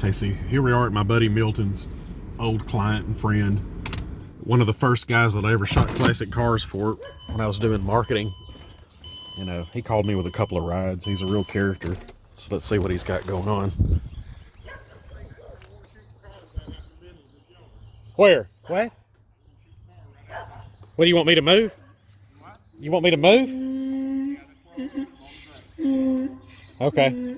Okay, see, here we are at my buddy Milton's old client and friend. One of the first guys that I ever shot classic cars for when I was doing marketing. You know, he called me with a couple of rides. He's a real character. So let's see what he's got going on. Where? What? What do you want me to move? You want me to move? Okay.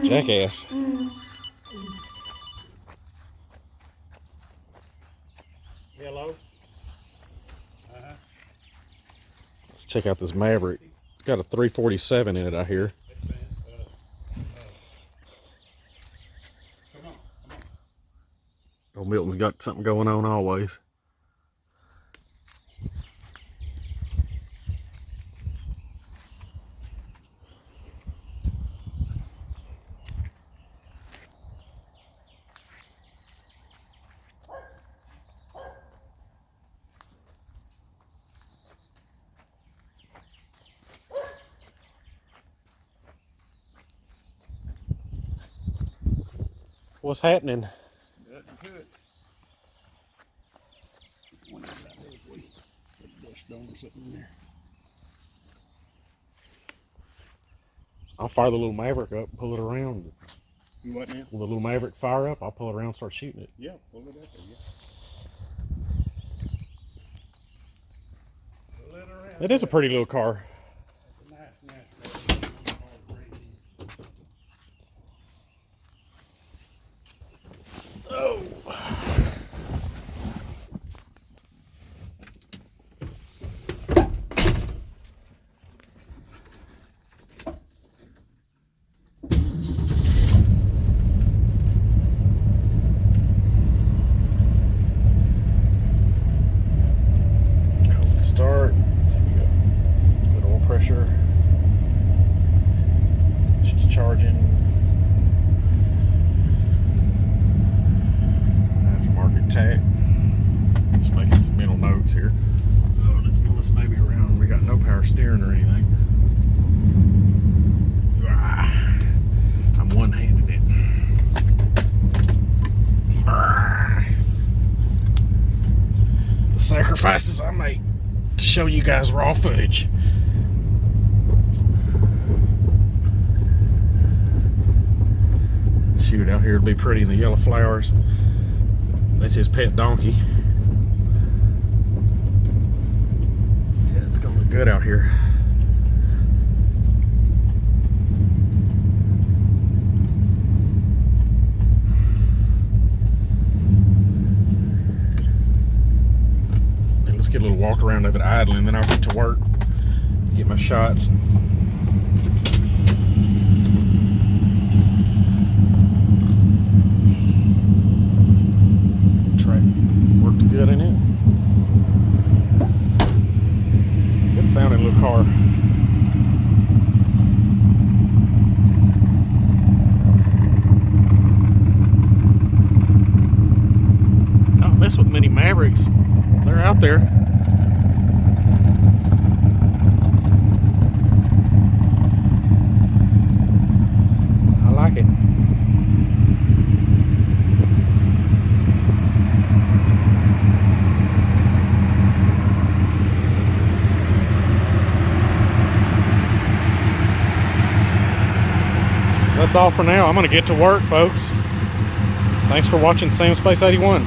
Jackass. Hello. Let's check out this Maverick. It's got a 347 in it, I hear. Old Milton's got something going on always. What's happening? I'll fire the little Maverick up, pull it around. You what now? Will the little Maverick fire up? I'll pull it around and start shooting it. Yeah, pull it up there, yeah. Pull it around. It is a pretty little car. Oh. Cold start. So we got good oil pressure. She's charging. Tag. Just making some mental notes here. Oh, let's pull this baby around. We got no power steering or anything. I'm one-handed it. The sacrifices I make to show you guys raw footage. Shoot, out here it'll be pretty in the yellow flowers. That's his pet donkey. Yeah, it's gonna look good out here. And let's get a little walk around of it idling, then I'll get to work, get my shots. Worked good in it. Good sounding little car. Don't mess with many Mavericks. They're out there. I like it. That's all for now. I'm going to get to work, folks. Thanks for watching Samspace81.